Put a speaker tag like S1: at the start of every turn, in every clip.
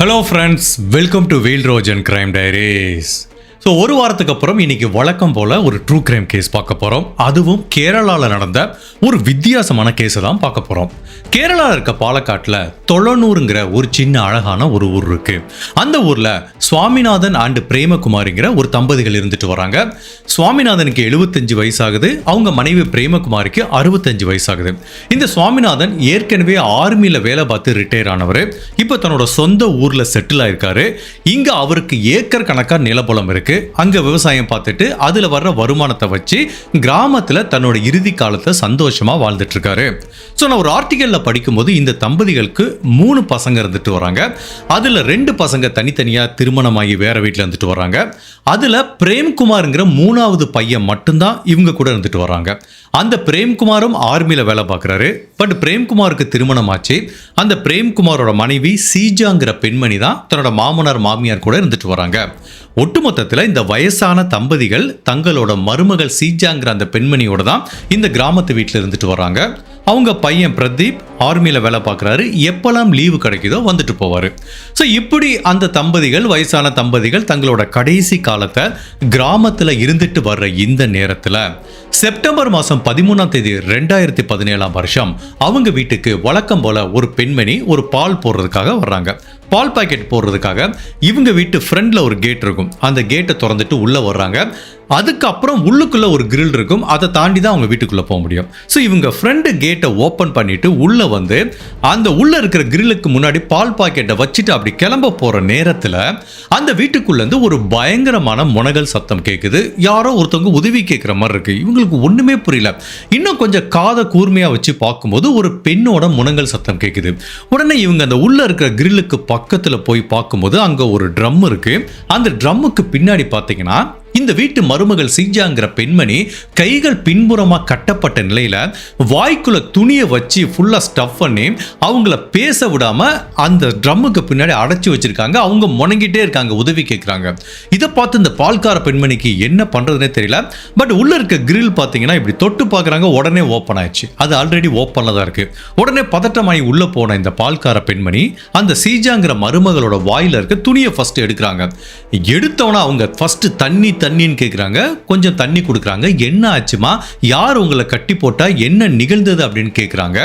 S1: Hello friends, welcome to வேல் ரோஜ் and crime diaries. So ஒரு வாரத்துக்கு அப்புறம் இன்னைக்கு வழக்கம் போல் ஒரு ட்ரூ கிரைம் கேஸ் பார்க்க போகிறோம். அதுவும் கேரளாவில் நடந்த ஒரு வித்தியாசமான கேஸை தான் பார்க்க போகிறோம். கேரளாவில் இருக்க பாலக்காட்டில் தொளனூருங்கிற ஒரு சின்ன அழகான ஒரு ஊர் இருக்கு. அந்த ஊரில் சுவாமிநாதன் அண்ட் பிரேமகுமாரிங்கிற ஒரு தம்பதிகள் இருந்துட்டு வராங்க. சுவாமிநாதனுக்கு 75 வயசாகுது, அவங்க மனைவி பிரேமகுமாரிக்கு 65 வயசாகுது. இந்த சுவாமிநாதன் ஏற்கனவே ஆர்மியில் வேலை பார்த்து ரிட்டையர் ஆனவர். இப்போ தன்னோட சொந்த ஊரில் செட்டில் ஆயிருக்காரு. இங்கே அவருக்கு ஏக்கர் கணக்காக நிலப்பலம் இருக்கு. அங்க விவசாயம் பார்த்துட்டு அதுல வர்ற வருமானத்தை வச்சு கிராமத்துல தன்னோட இறுதி காலத்தை சந்தோஷமா வாழ்ந்துட்டு இருக்காரு. ஸோ நான் ஒரு ஆர்டிகல்ல படிக்கும்போது இந்த தம்பதிகளுக்கு 3 பசங்க இருந்துட்டு வராங்க. அதுல 2 பசங்க தனித்தனியா திருமணமாகி வேற வீட்டில் இருந்துட்டு வராங்க. அதுல பிரேம்குமார்ங்கிற 3வது பையன் மட்டும்தான் இவங்க கூட இருந்துட்டு வராங்க. அந்த பிரேம்குமாரும் ஆர்மியில வேலை பார்க்குறாரு. பட் பிரேம்குமாருக்கு திருமணம் ஆச்சு. அந்த பிரேம்குமாரோட மனைவி சீஜாங்கிற பெண்மணி தான் தன்னோட மாமனார் மாமியார் கூட இருந்துட்டு வராங்க. ஒட்டுமொத்தத்தில் இந்த வயசான தம்பதிகள் தங்களோட மருமகள் சீஜாங்கிற அந்த பெண்மணியோட தான் இந்த கிராமத்து வீட்டில் இருந்துட்டு வராங்க. அவங்க பையன் பிரதீப் ஆர்மியில் வேலை பார்க்குறாரு. எப்பெல்லாம் லீவு கிடைக்குதோ வந்துட்டு போவார். ஸோ இப்படி அந்த தம்பதிகள், வயசான தம்பதிகள் தங்களோட கடைசி காலத்தை கிராமத்தில் இருந்துட்டு வர்ற இந்த நேரத்தில் செப்டம்பர் மாதம் 13ஆம் தேதி 2017ஆம் வருஷம் அவங்க வீட்டுக்கு வழக்கம் போல ஒரு பெண்மணி ஒரு பால் போடுறதுக்காக வர்றாங்க. பால் பாக்கெட் போடுறதுக்காக இவங்க வீட்டு ஃப்ரண்ட்ல ஒரு கேட் இருக்கும். அந்த கேட்டை திறந்துட்டு உள்ள வர்றாங்க. அதுக்கப்புறம் உள்ளுக்குள்ள ஒரு கிரில் இருக்கும். அதை தாண்டி தான் அவங்க வீட்டுக்குள்ள போக முடியும். ஸோ இவங்க ஃப்ரண்ட் கேட்டை ஓப்பன் பண்ணிட்டு உள்ள வந்து அந்த உள்ள இருக்கிற கிரில்லுக்கு முன்னாடி பால் பாக்கெட்டை வச்சுட்டு அப்படி கிளம்ப போற நேரத்தில் அந்த வீட்டுக்குள்ள இருந்து ஒரு பயங்கரமான முனகல் சத்தம் கேட்குது. யாரோ ஒருத்தவங்க உதவி கேட்குற மாதிரி இருக்கு. இவங்களுக்கு ஒண்ணுமே புரியல. இன்னும் கொஞ்சம் காதை கூர்மையா வச்சு பார்க்கும்போது ஒரு பெண்ணோட முனங்கல் சத்தம் கேட்குது. உடனே இவங்க அந்த உள்ள இருக்கிற கிரில்லுக்கு பக்கத்துல போய் பார்க்கும்போது அங்க ஒரு ட்ரம் இருக்கு. அந்த ட்ரம்முக்கு பின்னாடி பார்த்தீங்கன்னா இந்த வீட்டு மருமகள் சீஜாங்கிற பெண்மணி கைகள் பின்புறமா கட்டப்பட்ட நிலையில வாய்க்குள்ள துணியை வச்சு ஃபுல்லா ஸ்டஃப் பண்ணி அவங்கள பேச விடாம அந்த ட்ரம்முக்கு பின்னாடி அடைச்சி வச்சிருக்காங்க. அவங்க முணங்கிட்டே இருக்காங்க, உதவி கேட்குறாங்க. இதை பார்த்து இந்த பால்கார பெண்மணிக்கு என்ன பண்றதுனே தெரியல. பட் உள்ள இருக்க கிரில் பார்த்தீங்கன்னா இப்படி தொட்டு பார்க்குறாங்க. உடனே ஓப்பன் ஆயிடுச்சு. அது ஆல்ரெடி ஓப்பன்ல தான் இருக்கு. உடனே பதட்டமாயி உள்ள போன இந்த பால்கார பெண்மணி அந்த சீஜாங்கிற மருமகளோட வாயில இருக்க துணியை ஃபர்ஸ்ட் எடுக்கிறாங்க. எடுத்தவன அவங்க ஃபர்ஸ்ட் தண்ணின்னு கேட்குறாங்க. கொஞ்சம் தண்ணி கொடுக்குறாங்க. என்ன ஆச்சுமா, யார் உங்களை கட்டி போட்டா, என்ன நிகழ்ந்தது அப்படின்னு கேட்குறாங்க.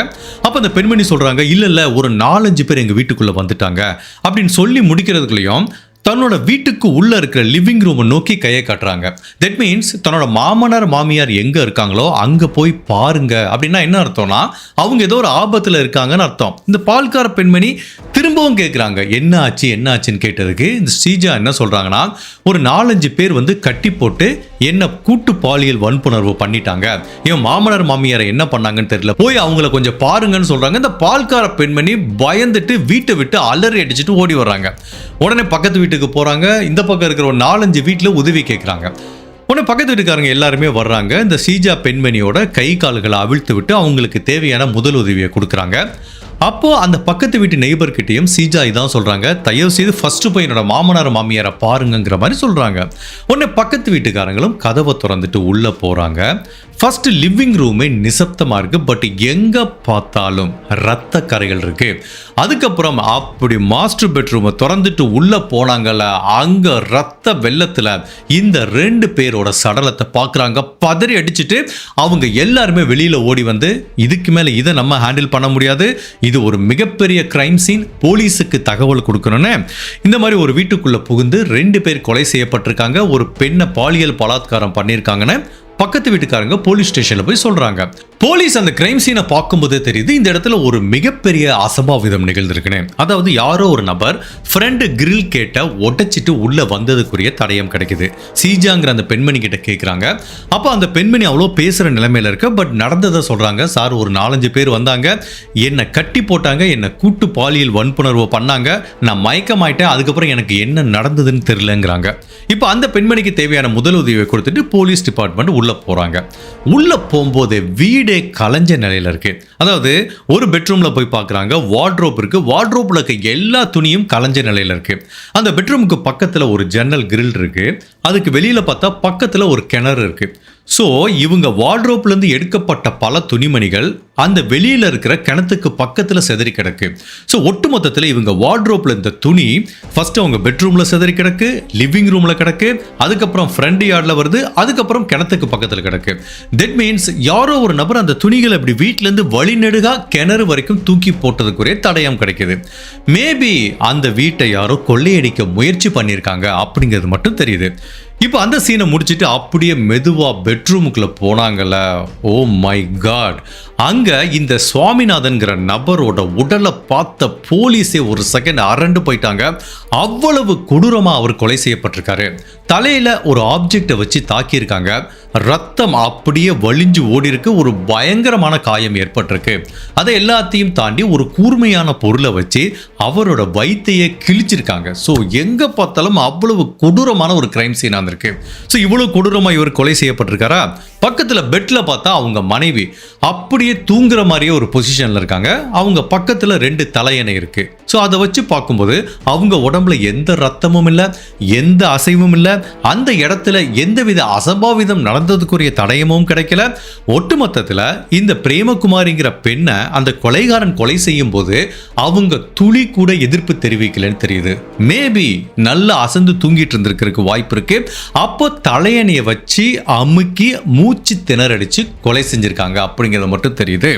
S1: அப்போ அந்த பெண்மணி சொல்றாங்க, இல்லை ஒரு 4-5 பேர் எங்கள் வீட்டுக்குள்ளே வந்துட்டாங்க அப்படின்னு சொல்லி முடிக்கிறதுக்குள்ளேயும் தன்னோட வீட்டுக்கு உள்ள இருக்கிற லிவிங் ரூமை நோக்கி கையை காட்டுறாங்க. தட் மீன்ஸ் தன்னோட மாமனார் மாமியார் எங்க இருக்காங்களோ அங்க போய் பாருங்க அப்படின்னா என்ன அர்த்தம்னா அவங்க ஏதோ ஒரு ஆபத்துல இருக்காங்கன்னு அர்த்தம். இந்த பால்கார பெண்மணி திரும்பவும் கேட்குறாங்க, என்ன ஆச்சுன்னு கேட்டதுக்கு இந்த ஸ்ரீஜா என்ன சொல்றாங்கன்னா, ஒரு 4-5 பேர் வந்து கட்டி போட்டு என்ன கூட்டு பாலியல் வன்புணர்வு பண்ணிட்டாங்க. என் மாமனார் மாமியாரை என்ன பண்ணாங்கன்னு தெரியல, போய் அவங்கள கொஞ்சம் பாருங்கன்னு சொல்றாங்க. இந்த பால்கார பெண்மணி பயந்துட்டு வீட்டை விட்டு அலறி அடிச்சுட்டு ஓடி வர்றாங்க. உடனே பக்கத்து வீட்டுக்கு போறாங்க. இந்த பக்கம் இருக்கிற ஒரு 4-5 வீட்டில் உதவி கேட்குறாங்க. உடனே பக்கத்து வீட்டுக்காரங்க எல்லாருமே வர்றாங்க. இந்த சீஜா பெண்மணியோட கை கால்களை அவிழ்த்து விட்டு அவங்களுக்கு தேவையான முதல் உதவியை கொடுக்குறாங்க. அப்போ அந்த பக்கத்து வீட்டு நெய்பர்கிட்டையும் சீஜா இதான் சொல்றாங்க, தயவு செய்து ஃபர்ஸ்ட் போய் என்னோட மாமனார் மாமியாரை பாருங்கிற மாதிரி சொல்றாங்க. உடனே பக்கத்து வீட்டுக்காரங்களும் கதவை திறந்துட்டு உள்ள போறாங்க. ஃபர்ஸ்ட் லிவிங் ரூமே நிசப்தமா இருக்கு. பட் எங்க பார்த்தாலும் ரத்த கரைகள் இருக்கு. அதுக்கப்புறம் அப்படி மாஸ்டர் பெட்ரூமை திறந்துட்டு உள்ள போனாங்கல்ல, அங்க ரத்த வெள்ளத்துல இந்த 2 பேரோட சடலத்தை பார்க்குறாங்க. பதறி அடிச்சுட்டு அவங்க எல்லாருமே வெளியில ஓடி வந்து, இதுக்கு மேல இதை நம்ம ஹேண்டில் பண்ண முடியாது, இது ஒரு மிகப்பெரிய கிரைம் சீன், போலீஸுக்கு தகவல் கொடுக்கணும்னு இந்த மாதிரி ஒரு வீட்டுக்குள்ள புகுந்து 2 பேர் கொலை செய்யப்பட்டிருக்காங்க, ஒரு பெண்ணை பாலியல் பலாத்காரம் பண்ணியிருக்காங்கன்னு பக்கத்து வீட்டுக்காரங்க போலீஸ் ஸ்டேஷன்ல போய் சொல்றாங்க. போலீஸ் அந்த கிரைம் சீனை பார்க்கும்போதே தெரியுது இந்த இடத்துல ஒரு மிகப்பெரிய அசம்பாவிதம் நிகழ்ந்திருக்குன்னு. அதாவது யாரோ ஒரு நபர் ஃப்ரண்ட் கிரில் கேட்ட உடைச்சிட்டு உள்ள வந்ததுக்குரிய தடயம் கிடைக்குது. சீஜாங்கிற அந்த பெண்மணி கிட்ட கேட்குறாங்க. அப்போ அந்த பெண்மணி அவ்வளோ பேசுற நிலைமையில இருக்க. பட் நடந்ததை சொல்றாங்க. சார், ஒரு 4-5 பேர் வந்தாங்க, என்னை கட்டி போட்டாங்க, என்னை கூட்டு பாலியல் வன்புணர்வு பண்ணாங்க, நான் மயக்கமாயிட்டேன், அதுக்கப்புறம் எனக்கு என்ன நடந்ததுன்னு தெரியலங்கிறாங்க. இப்போ அந்த பெண்மணிக்கு தேவையான முதல் உதவியை கொடுத்துட்டு போலீஸ் டிபார்ட்மெண்ட் உள்ள போறாங்க. உள்ள போகும்போது வீடே கலைஞ்ச நிலையில இருக்கு. அதாவது ஒரு பெட்ரூம்ல போய் பார்க்குறாங்க, வார்ட்ரோப் இருக்கு. வார்ட்ரோப்ல இருக்க எல்லா துணியும் கலைஞ்ச நிலையில இருக்கு. அந்த பெட்ரூமுக்கு பக்கத்துல ஒரு ஜன்னல் கிரில் இருக்கு. அதுக்கு வெளியில பார்த்தா பக்கத்துல ஒரு கிணறு இருக்கு. ஸோ இவங்க வார்ட்ரோப்ல இருந்து எடுக்கப்பட்ட பல துணிமணிகள் அந்த வெளியில இருக்கிற கிணத்துக்கு பக்கத்துல சிதறி கிடக்கு. ஸோ ஒட்டுமொத்தத்தில் இவங்க வார்ட்ரோப்ல இந்த துணி ஃபர்ஸ்ட் அவங்க பெட்ரூம்ல சிதறி கிடக்கு, லிவிங் ரூம்ல கிடக்கு, அதுக்கப்புறம் ஃப்ரண்ட் யார்ட்ல வருது, அதுக்கப்புறம் கிணத்துக்கு பக்கத்துல கிடக்கு. தட் மீன்ஸ் யாரோ ஒரு நபர் அந்த துணிகளை இப்படி வீட்டுல இருந்து வழிநெடுகா கிணறு வரைக்கும் தூக்கி போட்டதுக்குரிய தடயம் கிடைக்குது. மேபி அந்த வீட்டை யாரோ கொள்ளையடிக்க முயற்சி பண்ணியிருக்காங்க அப்படிங்கிறது மட்டும் தெரியுது. இப்போ அந்த சீனை முடிச்சுட்டு அப்படியே மெதுவா பெட்ரூமுக்குள்ள போனாங்கல்ல, ஓ மை காட், அங்க இந்த சுவாமிநாதன்கிற நபரோட உடலை பார்த்த போலீஸே ஒரு செகண்ட் அரண்டு போயிட்டாங்க. அவ்வளவு கொடூரமா அவர் கொலை செய்யப்பட்டிருக்காரு. தலையில ஒரு ஆப்ஜெக்டை வச்சு தாக்கியிருக்காங்க. ரத்தம் அப்படியே வழிஞ்சு ஓடி இருக்கு. ஒரு பயங்கரமான காயம் ஏற்பட்டிருக்கு. அதை எல்லாத்தையும் தாண்டி ஒரு கூர்மையான பொருளை வச்சு அவரோட வயித்தையே கிழிச்சிருக்காங்க. ஸோ எங்க பார்த்தாலும் அவ்வளவு கொடூரமான ஒரு கிரைம் சீனா இருக்கு. ஸோ இவ்வளவு கொடூரமா இவர் கொலை செய்யப்பட்டிருக்காரா? பக்கத்துல பெட்ல பார்த்தா அவங்க மனைவி அப்படியே தூங்குற மாதிரியே ஒரு பொசிஷன்ல இருக்காங்க. அவங்க பக்கத்துல 2 தலையணை இருக்கு. ஸோ அதை வச்சு பார்க்கும்போது அவங்க உடம்புல எந்த ரத்தமும் இல்லை, எந்த அசைவும் இல்லை. அந்த இடத்துல எந்தவித அசம்பாவிதம் நடந்ததுக்குரிய தடயமும் கிடைக்கல. ஒட்டுமொத்தத்தில் இந்த பிரேமகுமாரிங்கிற பெண்ணை அந்த கொலைகாரன் கொலை செய்யும் போது அவங்க துளி கூட எதிர்ப்பு தெரிவிக்கலன்னு தெரியுது. மேபி நல்லா அசந்து தூங்கிட்டு இருந்திருக்கிறதுக்கு வாய்ப்பு இருக்கு. அப்போ தலையணையை வச்சு அமுக்கி மூச்சு திணறடிச்சு கொலை செஞ்சிருக்காங்க அப்படிங்கிறது மட்டும் தெரியுது.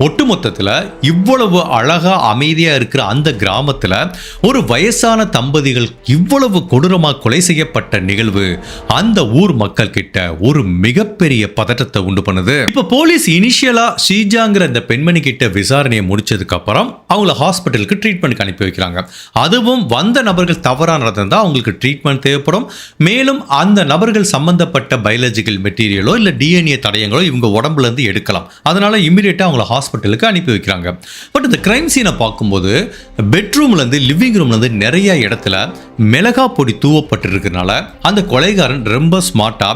S1: ஒட்டுமொத்தத்தில் இவ்வளவு அழகா அமைதியா இருக்கிற அந்த கிராமத்துல ஒரு வயசான தம்பதிகள் இவ்வளவு கொடூரமாக கொலை செய்யப்பட்ட நிகழ்வு அந்த ஊர் மக்கள் கிட்ட ஒரு மிகப்பெரிய பதட்டத்தை உண்டு பண்ணுது. இப்ப போலீஸ் இனிஷியலா ஷீஜாங்கிற இந்த பெண்மணி கிட்ட விசாரணையை முடிச்சதுக்கு அப்புறம் அவங்கள ஹாஸ்பிட்டலுக்கு ட்ரீட்மெண்ட் அனுப்பி வைக்கிறாங்க. அதுவும் வந்த நபர்கள் தவறா நடந்தா அவங்களுக்கு ட்ரீட்மெண்ட் தேவைப்படும். மேலும் அந்த நபர்கள் சம்பந்தப்பட்ட பயாலஜிக்கல் மெட்டீரியலோ இல்ல டிஎன்ஏ தடயங்களோ இவங்க உடம்புல இருந்து எடுக்கலாம். அதனால இமிடியேட்டா அவங்கள ஹாஸ்பிட்டலுக்கு அனுப்பி வைக்கிறாங்க. பட் இந்த கிரைம் சீனை பார்க்கும்போது பெட்ரூம்ல இருந்து லிவிங் ரூம்ல இருந்து நிறைய இடத்துல மிளகா பொடி தூவப்பட்டிருக்கிறதுனால அந்த கொலைகாரன் ரொம்ப ஸ்மார்ட்டா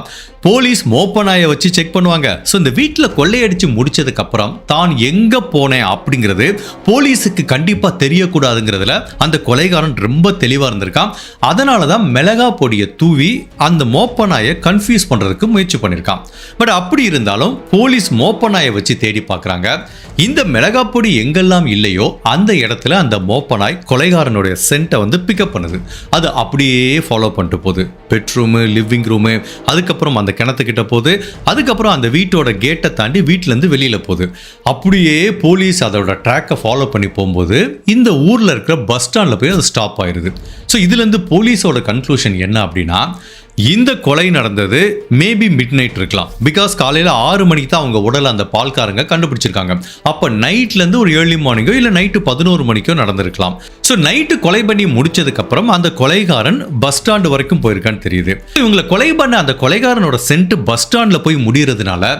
S1: போலீஸ் மோப்பனாயை வச்சு செக் பண்ணுவாங்க. ஸோ இந்த வீட்டில் கொள்ளையடிச்சு முடிச்சதுக்கு அப்புறம் தான் எங்க போனேன் அப்படிங்கிறது போலீஸுக்கு கண்டிப்பா தெரியக்கூடாதுங்கிறதுல அந்த கொலைகாரன் ரொம்ப தெளிவா இருந்திருக்கான். அதனால தான் மிளகா பொடியை தூவி அந்த மோப்பனாயை கன்ஃபியூஸ் பண்றதுக்கு முயற்சி பண்ணியிருக்கான். பட் அப்படி இருந்தாலும் போலீஸ் மோப்பனாயை வச்சு தேடி பார்க்குறாங்க. இந்த மிளகா பொடி எங்கெல்லாம் இல்லையோ அந்த இடத்துல அந்த மோப்பனாய் கொலைகாரனுடைய சென்ட்டை வந்து பிக்கப் பண்ணுது. அது அப்படியே ஃபாலோ பண்ணிட்டு போகுது. பெட்ரூமு, லிவிங் ரூமு, அதுக்கப்புறம் அந்த கிணத்துக்கிட்ட போகுது. அதுக்கப்புறம் அந்த வீட்டோட கேட்டை தாண்டி வீட்டிலேருந்து வெளியில் போகுது. அப்படியே போலீஸ் அதோட ட்ராக்கை ஃபாலோ பண்ணி போகும்போது இந்த ஊரில் இருக்கிற பஸ் ஸ்டாண்டில் போய் அது ஸ்டாப் ஆயிடுது. ஸோ இதுலேருந்து போலீஸோட கன்க்ளூஷன் என்ன அப்படின்னா, இந்த கொலை நடந்தது மேபி மிட் நைட் இருக்கலாம். பிகாஸ் காலையில் 6 மணிக்கு தான் அவங்க உடலை அந்த பால்காரங்க கண்டுபிடிச்சிருக்காங்க. அப்போ நைட்லேருந்து ஒரு ஏர்லி மார்னிங்கோ இல்லை நைட்டு 11 மணிக்கோ நடந்திருக்கலாம். ஸோ நைட்டு கொலை பண்ணி முடிச்சதுக்கப்புறம் அந்த கொலைகாரன் பஸ் ஸ்டாண்டு வரைக்கும் போயிருக்கான்னு தெரியுது. இவங்களை கொலை பண்ண அந்த கொலைகாரனோட சென்ட் பஸ் ஸ்டாண்டில் போய் முடியறதுனால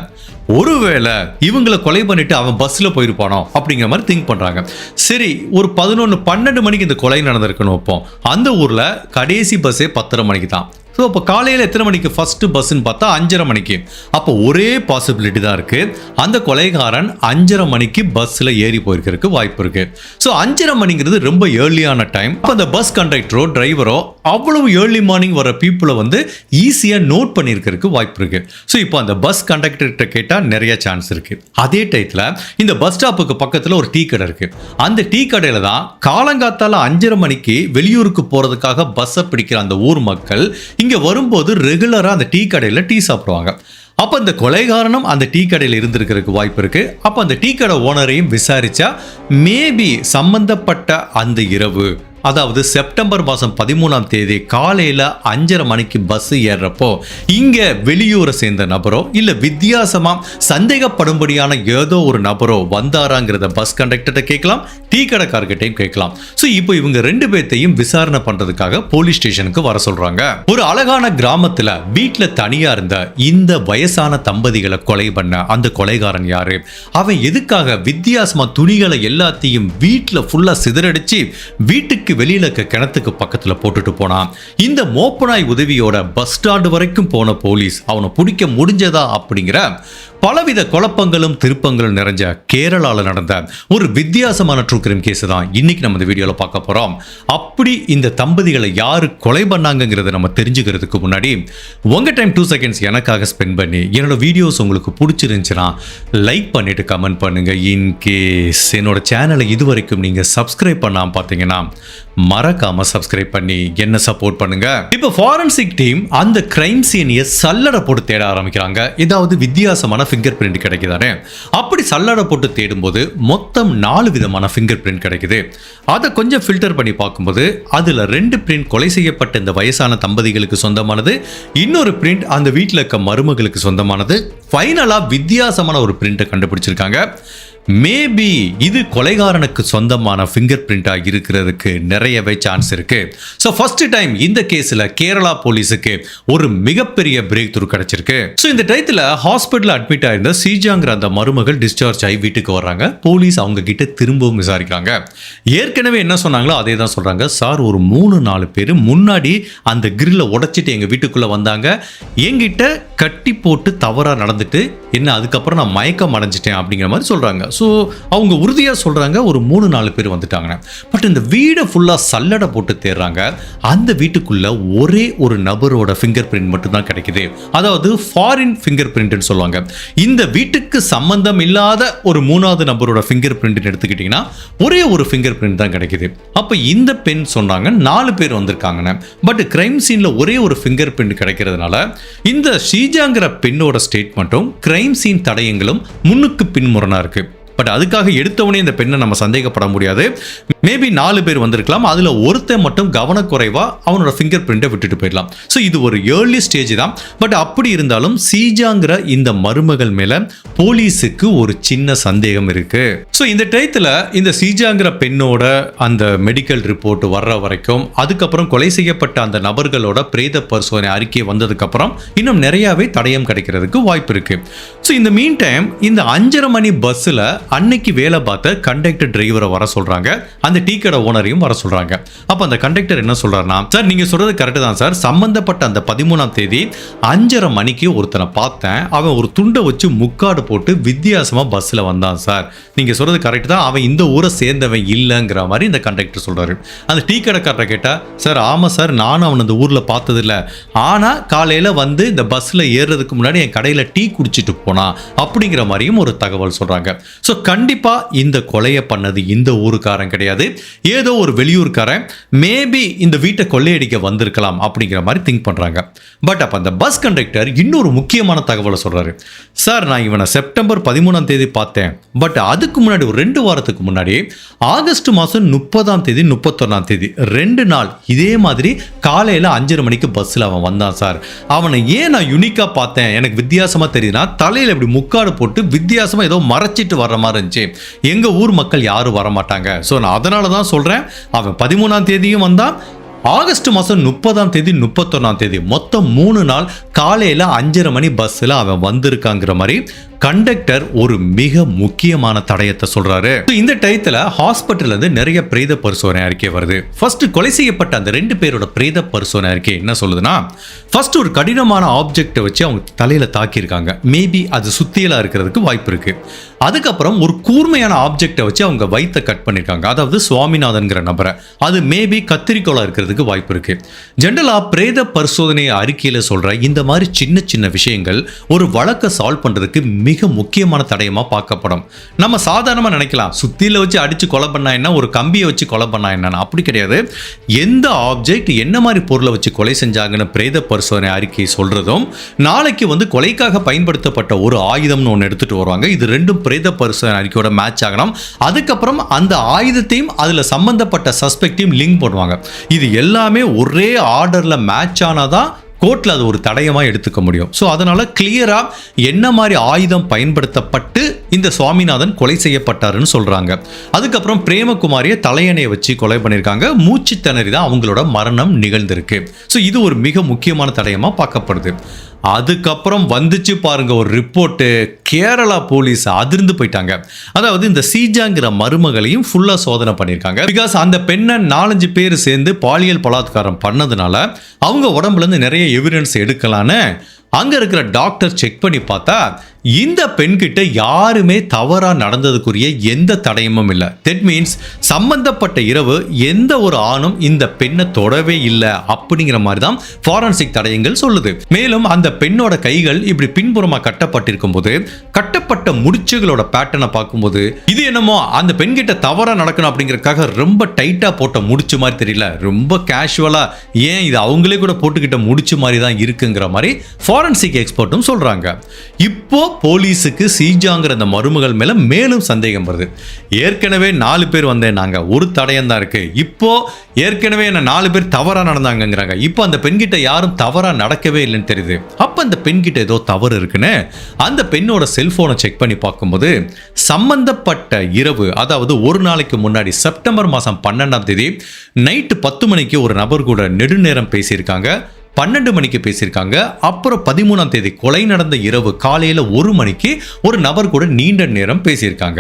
S1: ஒருவேளை இவங்களை கொலை பண்ணிட்டு அவன் பஸ்ஸில் போயிருப்பானோ அப்படிங்கிற மாதிரி திங்க் பண்ணுறாங்க. சரி, ஒரு 11-12 மணிக்கு இந்த கொலை நடந்திருக்கணும். அப்போ அந்த ஊரில் கடைசி பஸ்ஸே 10:30 மணிக்கு தான். ஸோ அப்போ காலையில் எத்தனை மணிக்கு ஃபர்ஸ்ட் பஸ்ன்னு பார்த்தா 5:30 மணிக்கு. அப்போ ஒரே பாசிபிலிட்டி தான் இருக்கு, அந்த கொலைகாரன் 5:30 மணிக்கு பஸ்ஸில் ஏறி போயிருக்கிறதுக்கு வாய்ப்பு இருக்கு. ஸோ 5:30 மணிங்கிறது ரொம்ப ஏர்லியான டைம். அப்போ அந்த பஸ் கண்டக்டரோ டிரைவரோ அவ்வளவு ஏர்லி மார்னிங் வர பீப்புளை வந்து ஈஸியாக நோட் பண்ணியிருக்கிறதுக்கு வாய்ப்பு இருக்கு. ஸோ இப்போ அந்த பஸ் கண்டக்டர்கிட்ட கேட்டால் நிறைய சான்ஸ் இருக்கு. அதே டயத்தில் இந்த பஸ் ஸ்டாப்புக்கு பக்கத்தில் ஒரு டீ கடை இருக்கு. அந்த டீ கடையில் தான் காலங்காத்தால 5:30 மணிக்கு வெளியூருக்கு போகிறதுக்காக பஸ்ஸை பிடிக்கிற அந்த ஊர் மக்கள் இங்க வரும்போது ரெகுலரா அந்த டீ கடையில் டீ சாப்பிடுவாங்க. அப்போ அந்த கொலைகாரனும் அந்த டீ கடையில் இருந்திருக்கிறதுக்கு வாய்ப்பு இருக்கு. அப்போ அந்த டீ கடை ஓனரையும் விசாரிச்சா மேபி சம்பந்தப்பட்ட அந்த இரவு, அதாவது செப்டம்பர் மாதம் 13ஆம் தேதி காலையில் 5:30 மணிக்கு பஸ் ஏறுறப்போ இங்கே வெளியூரை சேர்ந்த நபரோ இல்லை வித்தியாசமாக சந்தேகப்படும்படியான ஏதோ ஒரு நபரோ வந்தாராங்கிறத பஸ் கண்டக்டர்கிட்ட கேட்கலாம், டீ கடைக்காரர்கிட்டையும் கேட்கலாம். ஸோ இப்போ இவங்க 2 பேர்த்தையும் விசாரணை பண்ணுறதுக்காக போலீஸ் ஸ்டேஷனுக்கு வர சொல்கிறாங்க. ஒரு அழகான கிராமத்தில் வீட்டில் தனியாக இருந்த இந்த வயசான தம்பதிகளை கொலை பண்ண அந்த கொலைகாரன் யாரு, அவன் எதுக்காக வித்தியாசமாக துணிகளை எல்லாத்தையும் வீட்டில் ஃபுல்லாக சிதறடிச்சு வீட்டுக்கு வெளியில இருக்க கிணத்துக்கு பக்கத்துல போட்டுட்டு போனான். இந்த மோப்பனாய் உதவியோட பஸ் ஸ்டாண்டு வரைக்கும் போன போலீஸ் அவனை பிடிக்க முடிஞ்சதா அப்படிங்கிற பலவித குழப்பங்களும் திருப்பங்களும் நிறைஞ்ச கேரளால நடந்த ஒரு வித்தியாசமான ட்ரூ கிரைம் கேஸ் தான் இன்னைக்கு நம்ம இந்த வீடியோல பார்க்க போறோம். அப்படி இந்த தம்பதிகளை யாரு கொலை பண்ணாங்கங்கறத நம்ம தெரிஞ்சுக்கிறதுக்கு முன்னாடி உங்க டைம் 2 செகண்ட்ஸ் எனக்காக ஸ்பெண்ட் பண்ணி என்னோட வீடியோஸ் உங்களுக்கு பிடிச்சிருந்துச்சுன்னா லைக் பண்ணிட்டு கமெண்ட் பண்ணுங்க. இன் கேஸ் என்னோட சேனலை இதுவரைக்கும் நீங்க சப்ஸ்கிரைப் பண்ணாம பார்த்தீங்கன்னா மறக்காம சப்ஸ்கிரைப் பண்ணி என்ன சப்போர்ட் பண்ணுங்க. இப்போ ஃபாரன்சிக் டீம் அந்த கிரைம் சீனியை சல்லடை போட்டு தேட ஆரம்பிக்கிறாங்க. ஏதாவது வித்தியாசமான ஃபிங்கர் பிரிண்ட் கிடைக்குதானே. அப்படி சல்லடை போட்டு தேடும்போது மொத்தம் 4 விதமான ஃபிங்கர் பிரிண்ட் கிடைக்குது. அதை கொஞ்சம் ஃபில்டர் பண்ணி பார்க்கும்போது அதுல 2 பிரிண்ட் கொலை செய்யப்பட்ட இந்த வயசான தம்பதிகளுக்கு சொந்தமானது, இன்னொரு பிரிண்ட் அந்த வீட்டில் இருக்க மருமகளுக்கு சொந்தமானது. ஃபைனலா வித்தியாசமான ஒரு பிரிண்ட்டை கண்டுபிடிச்சிருக்காங்க. மேபி இது கொலைகாரனுக்கு சொந்தமான ஃபிங்கர் பிரிண்டா இருக்கிறதுக்கு நிறையவே சான்ஸ் இருக்கு. ஸோ ஃபர்ஸ்ட் டைம் இந்த கேஸ்ல கேரளா போலீஸுக்கு ஒரு மிகப்பெரிய பிரேக் த்ரூ கிடைச்சிருக்கு. ஸோ இந்த டயத்தில் ஹாஸ்பிட்டல் அட்மிட் ஆயிருந்த சீஜாங்கிற அந்த மருமகள் டிஸ்சார்ஜ் ஆகி வீட்டுக்கு வர்றாங்க. போலீஸ் அவங்க கிட்ட திரும்பவும் விசாரிக்கிறாங்க. ஏற்கனவே என்ன சொன்னாங்களோ அதே தான் சொல்றாங்க. சார், ஒரு 3-4 பேர் முன்னாடி அந்த கிரில்ல உடைச்சிட்டு எங்க வீட்டுக்குள்ள வந்தாங்க. என்கிட்ட கட்டி போட்டு தவறா நடந்துட்டு என்ன அதுக்கப்புறம் நான் மயக்கம் அடைஞ்சிட்டேன் அப்படிங்கிற மாதிரி சொல்றாங்க. ஸோ அவங்க உறுதியாக சொல்கிறாங்க ஒரு 3-4 பேர் வந்துட்டாங்க. பட் இந்த வீடை ஃபுல்லாக சல்லடை போட்டு தேடுறாங்க. அந்த வீட்டுக்குள்ள ஒரே ஒரு நபரோட ஃபிங்கர் பிரிண்ட் மட்டும்தான் கிடைக்குது. அதாவது ஃபாரின் ஃபிங்கர் பிரிண்ட்னு சொல்லுவாங்க. இந்த வீட்டுக்கு சம்பந்தம் இல்லாத ஒரு 3வது நபரோட ஃபிங்கர் பிரிண்ட் எடுத்துக்கிட்டிங்கன்னா ஒரே ஒரு ஃபிங்கர் பிரிண்ட் தான் கிடைக்குது. அப்போ இந்த பெண் சொன்னாங்க 4 பேர் வந்திருக்காங்கன்னு. பட் கிரைம் சீனில் ஒரே ஒரு ஃபிங்கர் பிரிண்ட் கிடைக்கிறதுனால இந்த ஷீஜாங்கிற பெண்ணோட ஸ்டேட்மெண்ட்டும் கிரைம் சீன் தடயங்களும் முன்னுக்கு பின்முரணா இருக்கு. பட் அதுக்காக எடுத்தவனே இந்த பெண்ணை நம்ம சந்தேகப்பட முடியாது. மேபி 4 பேர் வந்திருக்கலாம். அதுல ஒருத்தன் மட்டும் கவனக்குறைவா அவனோட ஃபிங்கர் பிரிண்டை விட்டுட்டு போயிடலாம். ஸோ இது ஒரு ஏர்லி ஸ்டேஜ் தான். பட் அப்படி இருந்தாலும் சீஜாங்கிற இந்த மருமகள் மேல போலீஸுக்கு ஒரு சின்ன சந்தேகம் இருக்கு. ஸோ இந்த டயத்துல இந்த சீஜாங்கிற பெண்ணோட அந்த மெடிக்கல் ரிப்போர்ட் வர்ற வரைக்கும், அதுக்கப்புறம் கொலை செய்யப்பட்ட அந்த நபர்களோட பிரேத பரிசோதனை அறிக்கை வந்ததுக்கு அப்புறம் இன்னும் நிறையவே தடயம் கிடைக்கிறதுக்கு வாய்ப்பு இருக்கு. ஸோ இந்த மீன் டைம் இந்த 5:30 மணி பஸ்ல அன்னைக்கு வேலை பார்த்த கண்டக்டர் டிரைவரை வர சொல்றாங்க. அந்த டீ கடை ஓனரையும் வர சொல்றாங்க. அப்ப அந்த கண்டக்டர் என்ன சொல்றாருன்னா, சார் நீங்க சொல்றது கரெக்ட் தான் சார். சம்பந்தப்பட்ட அந்த 13ஆம் தேதி 5:30 மணிக்கு ஒருத்தனை பார்த்தேன். அவன் ஒரு துண்டை வச்சு முக்காடு போட்டு வித்தியாசமா பஸ்ல வந்தான் சார். நீங்க சொல்றது கரெக்ட் தான். அவன் இந்த ஊரை சேர்ந்தவன் இல்லைங்கிற மாதிரி இந்த கண்டக்டர் சொல்றாரு. அந்த டீ கடைக்காரரை கேட்டா, சார் ஆமா சார், நானும் அவன் அந்த ஊர்ல பார்த்தது இல்லை. ஆனா காலையில வந்து இந்த பஸ்ல ஏறுறதுக்கு முன்னாடி என் கடையில டீ குடிச்சிட்டு போனா அப்படிங்கிற மாதிரியும் ஒரு தகவல் சொல்றாங்க. ஸோ கண்டிப்பா இந்த கொலையை பண்ணது இந்த ஊருக்காரன் கிடையாது, ஏதோ ஒரு வெளியூர்காரன். மேபி இந்த வீட்டை கொள்ளையடிக்க வந்திருக்கலாம் அப்படிங்கிற மாதிரி திங்க் பண்றாங்க. பட் அப்ப அந்த பஸ் கண்டக்டர் இன்னொரு முக்கியமான தகவலை சொல்றாரு. சார், நான் இவனை செப்டம்பர் 13ஆம் தேதி பார்த்தேன். பட் அதுக்கு முன்னாடி ஒரு 2 வாரத்துக்கு முன்னாடி ஆகஸ்ட் மாதம் 30ஆம் தேதி 31ஆம் தேதி 2 நாள் இதே மாதிரி காலையில 5:30 மணிக்கு பஸ்ல அவன் வந்தான் சார். அவனை ஏன் நான் யூனிக்கா பார்த்தேன், எனக்கு வித்தியாசமா தெரியுதுன்னா, தலையில இப்படி முக்காடு போட்டு வித்தியாசமா ஏதோ மறைச்சிட்டு வர்ற மாதிரி இருந்துச்சு. எங்க ஊர் மக்கள் யாரும் வரமாட்டாங்க. ஸோ நான் அதனால தான் சொல்றேன், அவன் 13ஆம் தேதியும் வந்தான், ஆகஸ்ட் மாதம் 30ஆம் தேதி 31ஆம் தேதி மொத்தம் 3 நாள் காலையில 5:30 மணி பஸ்ல அவன் வந்திருக்காங்கிற மாதிரி கண்டக்டர் ஒரு மிக முக்கியமான தடயத்தை சொல்றாரு. இந்த டயத்துல ஹாஸ்பிட்டல்ல இருந்து நிறைய பிரேத பரிசோதனை அறிக்கை வருது. ஃபர்ஸ்ட் கொலை செய்யப்பட்ட அந்த 2 பேரோட பிரேத பரிசோதனை அறிக்கை என்ன சொல்லுதுன்னா, ஃபர்ஸ்ட் ஒரு கடினமான ஆப்ஜெக்டை வச்சு அவங்க தலையில தாக்கியிருக்காங்க. மேபி அது சுத்தியலா இருக்கிறதுக்கு வாய்ப்பு இருக்கு. அதுக்கப்புறம் ஒரு கூர்மையான ஆப்ஜெக்டை வச்சு அவங்க வயித்தை கட் பண்ணிருக்காங்க. அதாவது சுவாமிநாதன்கிற நபரை. அது மேபி கத்திரிக்கோளா இருக்கிறதுக்கு வாய்ப்பு இருக்கு. ஜென்ரலா பிரேத பரிசோதனை அறிக்கையில சொல்ற இந்த மாதிரி சின்ன சின்ன விஷயங்கள் ஒரு வழக்கை சால்வ் பண்றதுக்கு மிக முக்கியமான தடயமா பார்க்கப்படும். நம்ம சாதாரணமா நினைக்கலாம், சுத்தியில வச்சு அடிச்சு கொலை பண்ணா என்ன, ஒரு கம்பியை வச்சு கொலை பண்ணா என்ன. அப்படி கிடையாது. எந்த ஆப்ஜெக்ட் என்ன மாதிரி பொருளை வச்சு கொலை செஞ்சாங்கன்னு பிரேத பரிசோதனை அறிக்கை சொல்றதும், நாளைக்கு வந்து கொலைக்காக பயன்படுத்தப்பட்ட ஒரு ஆயுதம்னு ஒன்று எடுத்துட்டு வருவாங்க. இது ரெண்டும் பிரேத பரிசோதனை அறிக்கையோட மேட்ச் ஆகணும். அதுக்கப்புறம் அந்த ஆயுதத்தையும் அதுல சம்பந்தப்பட்ட சஸ்பெக்டையும் லிங்க் பண்ணுவாங்க. இது எல்லாமே ஒரே ஆர்டர்ல மேட்ச் ஆனாதான் கோர்ட்ல அது ஒரு தடயமா எடுத்துக்க முடியும். ஸோ அதனால கிளியரா என்ன மாதிரி ஆயுதம் பயன்படுத்தப்பட்டு இந்த சுவாமிநாதன் கொலை செய்யப்பட்டாருன்னு சொல்றாங்க. அதுக்கப்புறம் பிரேமகுமாரியை தலையணையை வச்சு கொலை பண்ணியிருக்காங்க. மூச்சு திணறி தான் அவங்களோட மரணம் நிகழ்ந்திருக்கு. ஸோ இது ஒரு மிக முக்கியமான தடயமா பார்க்கப்படுது. அதுக்கப்புறம் வந்துச்சு பாருங்க ஒரு ரிப்போர்ட்டு. கேரளா போலீஸ் அதிர்ந்து போயிட்டாங்க. அதாவது இந்த சீஜாங்கிற மருமகளையும் ஃபுல்லா சோதனை பண்ணியிருக்காங்க. பிகாஸ் அந்த பெண்ணை 4-5 பேர் சேர்ந்து பாலியல் பலாத்காரம் பண்ணதுனால அவங்க உடம்புல இருந்து நிறைய எவிடன்ஸ் எடுக்கலான்னு அங்க இருக்கிற டாக்டர் செக் பண்ணி பார்த்தா இந்த பெண்கிட்ட யாருமே தவறா நடந்ததுக்குரிய எந்த தடயமும் இல்லை. தட் மீன்ஸ் சம்பந்தப்பட்ட இரவு எந்த ஒரு ஆணும் இந்த பெண்ணை தொடவே இல்லை அப்படிங்கிற மாதிரி தான் ஃபாரன்சிக் தடயங்கள் சொல்லுது. மேலும் அந்த பெண்ணோட கைகள் இப்படி பின்புறமா கட்டப்பட்டிருக்கும் போது கட்டப்பட்ட முடிச்சுகளோட பேட்டர்னை பார்க்கும்போது இது என்னமோ அந்த பெண்கிட்ட தவறா நடக்கணும் அப்படிங்கறதுக்காக ரொம்ப டைட்டா போட்ட முடிச்சு மாதிரி தெரியல, ரொம்ப கேஷுவலா ஏன் இது அவங்களே கூட போட்டுக்கிட்ட முடிச்சு மாதிரி தான் இருக்குங்கிற மாதிரி ஃபாரன்சிக் எக்ஸ்பர்ட்டும் சொல்றாங்க. இப்போ போலீஸுக்கு சீஜாங்கிற அந்த மருமகள் மேல மேலும் சந்தேகம் வருது. ஏற்கனவே 4 பேர் வந்தேன், நாங்க ஒரு தடயம் தான் இருக்கு. இப்போ ஏற்கனவே என்ன 4 பேர் தவறா நடந்தாங்கிறாங்க. இப்போ அந்த பெண்கிட்ட யாரும் தவறா நடக்கவே இல்லைன்னு தெரியுது. அப்ப அந்த பெண்கிட்ட ஏதோ தவறு இருக்குன்னு அந்த பெண்ணோட செல்போனை செக் பண்ணி பார்க்கும்போது சம்பந்தப்பட்ட இரவு, அதாவது ஒரு நாளைக்கு முன்னாடி செப்டம்பர் மாதம் 12ஆம் தேதி நைட்டு 10 மணிக்கு ஒரு நபர் கூட நெடுநேரம் பேசியிருக்காங்க. 12 மணிக்கு பேசியிருக்காங்க. அப்புறம் 13ஆம் தேதி கொலை நடந்த இரவு காலையில் 1 மணிக்கு ஒரு நபர் கூட நீண்ட நேரம் பேசியிருக்காங்க.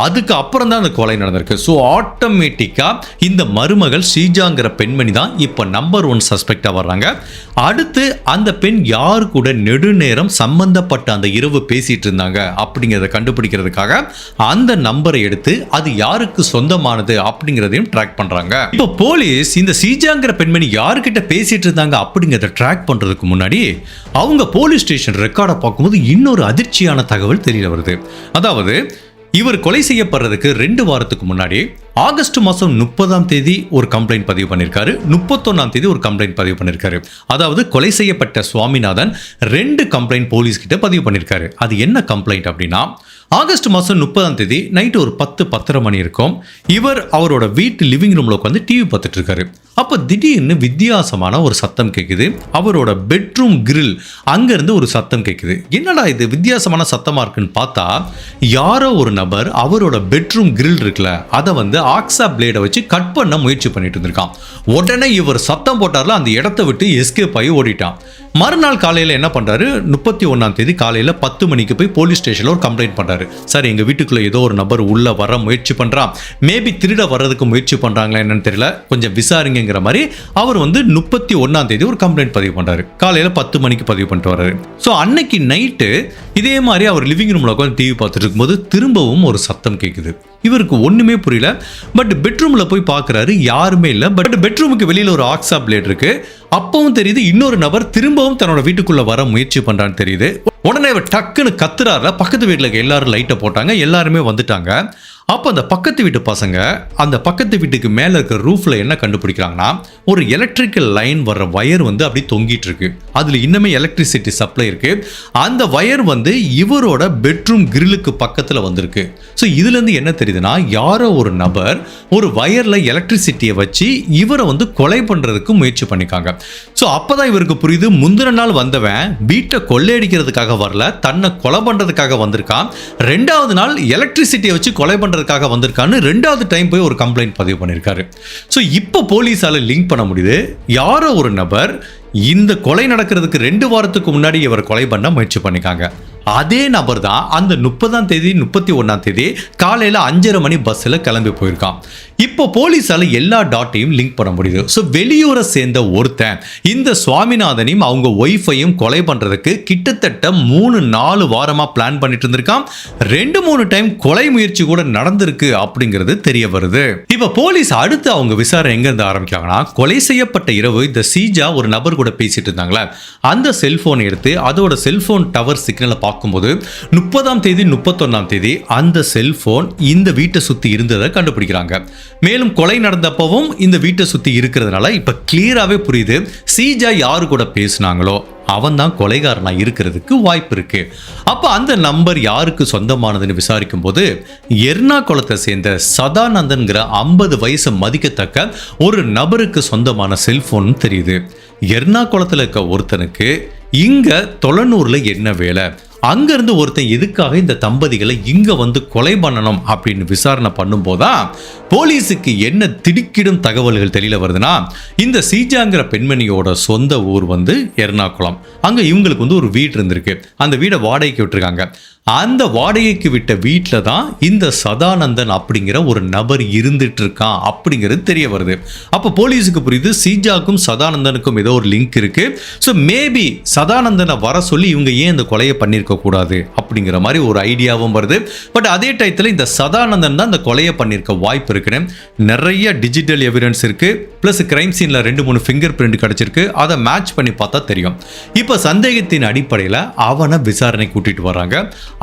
S1: அதுக்கு அப்புறம் தான் அந்த கொலை நடந்திருக்கு. ஸோ ஆட்டோமேட்டிக்காக இந்த மருமகள் ஸ்ரீஜாங்கிற பெண்மணி தான் இப்போ நம்பர் 1 சஸ்பெக்டாக வர்றாங்க. அடுத்து அந்த பெண் யாரு கூட நெடுநேரம் சம்பந்தப்பட்ட அந்த இரவு பேசிட்டு இருந்தாங்க அப்படிங்கிறத கண்டுபிடிக்கிறதுக்காக அந்த நம்பரை எடுத்து அது யாருக்கு சொந்தமானது அப்படிங்கிறதையும் ட்ராக் பண்றாங்க. இப்போ போலீஸ் இந்த ஸ்ரீஜாங்கிற பெண்மணி யாருக்கிட்ட பேசிட்டு இருந்தாங்க அப்படிங்கிற ட்ராக் பண்றதுக்கு முன்னாடி அவங்க போலீஸ் ஸ்டேஷன் ரெக்கார்டை பார்க்கும்போது இன்னொரு அதிர்ச்சியான தகவல் தெரிய வருது. அதாவது இவர் கொலை செய்யப்படுறதுக்கு 2 வாரத்துக்கு முன்னாடி ஆகஸ்ட் மாதம் 30ஆம் தேதி ஒரு கம்ப்ளைண்ட் பதிவு பண்ணியிருக்காரு, 31ஆம் தேதி ஒரு கம்ப்ளைண்ட் பதிவு பண்ணியிருக்காரு. அதாவது கொலை செய்யப்பட்ட சுவாமிநாதன் 2 கம்ப்ளைண்ட் போலீஸ் கிட்ட பதிவு பண்ணியிருக்காரு. அது என்ன கம்ப்ளைண்ட் அப்படின்னா, ஆகஸ்ட் மாதம் 30ஆம் தேதி நைட்டு ஒரு 10-10:30 மணி இருக்கும். இவர் அவரோட வீட்டு லிவிங் ரூமில் உட்காந்து டிவி பார்த்துட்டு இருக்காரு. அப்போ திடீர்னு வித்தியாசமான ஒரு சத்தம் கேட்குது. அவரோட பெட்ரூம் கிரில் அங்கேருந்து ஒரு சத்தம் கேட்குது. என்னடா இது வித்தியாசமான சத்தமாக இருக்குன்னு பார்த்தா யாரோ ஒரு நபர் அவரோட பெட்ரூம் கிரில் இருக்குல்ல அதை வந்து ஆக்ஸா பிளேடை வச்சு கட் பண்ண முயற்சி பண்ணிட்டு இருந்திருக்கான். உடனே இவர் சத்தம் போட்டார்ல, அந்த இடத்த விட்டு எஸ்கேப் ஆகி ஓடிட்டான். மறுநாள் காலையில் என்ன பண்ணுறாரு, 31ஆம் தேதி காலையில் 10 மணிக்கு போய் போலீஸ் ஸ்டேஷனில் ஒரு கம்ப்ளைண்ட் பண்ணுறாரு. சார், எங்கள் வீட்டுக்குள்ளே ஏதோ ஒரு நபர் உள்ளே வர முயற்சி பண்ணுறான், மேபி திருட வர்றதுக்கு முயற்சி பண்ணுறாங்களா என்னன்னு தெரியல, கொஞ்சம் விசாரிங்கிற மாதிரி அவர் வந்து 31ஆம் தேதி ஒரு கம்ப்ளைண்ட் பதிவு பண்ணுறாரு. காலையில் 10 மணிக்கு பதிவு பண்ணிட்டு வர்றாரு. ஸோ அன்னைக்கு நைட்டு இதே மாதிரி அவர் லிவிங் ரூமில் உட்காந்து டிவி பார்த்துட்டு இருக்கும்போது திரும்பவும் ஒரு சத்தம் கேட்குது. இவருக்கு ஒன்றுமே புரியல. பட் பெட்ரூமில் போய் பார்க்குறாரு, யாருமே இல்லை. பட் பெட்ரூமுக்கு வெளியில் ஒரு ஆக்ஸா பிளேட் இருக்கு. அப்பவும் தெரியுது இன்னொரு நபர் திரும்பவும் தன்னோட வீட்டுக்குள்ள வர முயற்சி பண்றான்னு தெரியுது. உடனே இவர் டக்குன்னு கத்துறாருல, பக்கத்து வீட்டில் எல்லாரும் லைட்டை போட்டாங்க, எல்லாருமே வந்துட்டாங்க. அப்போ அந்த பக்கத்து வீட்டு பசங்க அந்த பக்கத்து வீட்டுக்கு மேலே இருக்கிற ரூஃப்ல என்ன கண்டுபிடிக்கிறாங்கன்னா, ஒரு எலக்ட்ரிக்கல் லைன் வர்ற வயர் வந்து அப்படி தொங்கிட்டு இருக்கு. அதில் இன்னுமே எலக்ட்ரிசிட்டி சப்ளை இருக்கு. அந்த வயர் வந்து இவரோட பெட்ரூம் கிரிலுக்கு பக்கத்தில் வந்திருக்கு. ஸோ இதுலேருந்து என்ன தெரியுதுன்னா, யாரோ ஒரு நபர் ஒரு வயரில் எலக்ட்ரிசிட்டியை வச்சு இவரை வந்து கொலை பண்ணுறதுக்கு முயற்சி பண்ணிக்காங்க. ஸோ அப்போதான் இவருக்கு புரியுது, முந்தின நாள் வந்தவன் வீட்டை கொள்ளையடிக்கிறதுக்காக வரல, தன்னை கொலை பண்ணுறதுக்காக வந்திருக்கான். 2வது நாள் எலக்ட்ரிசிட்டியை வச்சு கொலை பண்ணுறதுக்காக வந்திருக்கான்னு 2வது டைம் போய் ஒரு கம்ப்ளைண்ட் பதிவு பண்ணியிருக்காரு. ஸோ இப்போ போலீஸால லிங்க் பண்ண முடியுது, யாரோ ஒரு நபர் இந்த கொலை நடக்கிறதுக்கு 2 வாரத்துக்கு முன்னாடி இவர் கொலை பண்ண முயற்சி பண்ணிக்காங்க. அதே நபர் தான் அந்த 30ஆம் தேதி 31ஆம் தேதி காலையில் 5:30 மணி பஸ்ஸில் கிளம்பி போயிருக்கான். இப்போ போலீஸால எல்லா டாட்டையும் லிங்க் பண்ண முடியுது. ஸோ வெளியூரை சேர்ந்த ஒருத்தன் இந்த சுவாமிநாதனையும் அவங்க ஒய்ஃபையும் கொலை பண்ணுறதுக்கு கிட்டத்தட்ட 3-4 வாரமாக பிளான் பண்ணிட்டு இருந்திருக்கான். 2-3 டைம் கொலை முயற்சி கூட நடந்திருக்கு அப்படிங்கிறது தெரிய வருது. இப்போ போலீஸ் அடுத்து அவங்க விசாரணை எங்கேருந்து ஆரம்பிக்காங்கன்னா, கொலை செய்யப்பட்ட இரவு இந்த சீஜா ஒரு நபர் கூட பேசிட்டு இருந்தாங்களே, அந்த செல்போனை எடுத்து அதோட செல்போன் டவர் சிக்னலை பார்க்கும்போது 30ஆம் தேதி 31ஆம் தேதி அந்த செல்போன் இந்த வீட்டை சுற்றி இருந்ததை கண்டுபிடிக்கிறாங்க. மேலும் கொலை நடந்தப்பவும் இந்த வீட்டை சுற்றி இருக்கிறதுனால இப்போ கிளியராகவே புரியுது, சீஜா யாரு கூட பேசினாங்களோ அவன் தான் கொலைகாரனா இருக்கிறதுக்கு வாய்ப்பு இருக்கு. அப்போ அந்த நம்பர் யாருக்கு சொந்தமானதுன்னு விசாரிக்கும் போது எர்ணாகுளத்தை சேர்ந்த சதானந்தன்கிற 50 வயசு மதிக்கத்தக்க ஒரு நபருக்கு சொந்தமான செல்போன் தெரியுது. எர்ணாகுளத்தில் இருக்க ஒருத்தனுக்கு இங்க தொலைநூர்ல என்ன வேலை, அங்கிருந்து ஒருத்தன் எதுக்காக இந்த தம்பதிகளை இங்க வந்து கொலை பண்ணணும் அப்படின்னு விசாரணை பண்ணும் போதான் போலீஸுக்கு என்ன திடுக்கிடும் தகவல்கள் தெரியல வருதுன்னா, இந்த சீஜாங்கிற பெண்மணியோட சொந்த ஊர் வந்து எர்ணாகுளம். அங்க இவங்களுக்கு வந்து ஒரு வீடு இருந்திருக்கு. அந்த வீடை வாடகைக்கு விட்டுருக்காங்க. அந்த வாடகைக்கு விட்ட வீட்டில் தான் இந்த சதானந்தன் அப்படிங்கிற ஒரு நபர் இருந்துட்டு இருக்கான் அப்படிங்கிறது தெரிய வருது. அப்போ போலீஸுக்கு புரியுது சீஜாக்கும் சதானந்தனுக்கும் ஏதோ ஒரு லிங்க் இருக்கு. ஸோ மேபி சதானந்தனை வர சொல்லி இவங்க ஏன் இந்த கொலையை பண்ணியிருக்க கூடாது அப்படிங்கிற மாதிரி ஒரு ஐடியாவும் வருது. பட் அதே டயத்தில் இந்த சதானந்தன் தான் இந்த கொலையை பண்ணியிருக்க வாய்ப்பு இருக்குன்னு நிறைய டிஜிட்டல் எவிடன்ஸ் இருக்கு. பிளஸ் கிரைம் சீன்ல 2-3 ஃபிங்கர் பிரிண்ட் கிடைச்சிருக்கு. அதை மேட்ச் பண்ணி பார்த்தா தெரியும். இப்போ சந்தேகத்தின் அடிப்படையில் அவனை விசாரணை கூட்டிட்டு வராங்க.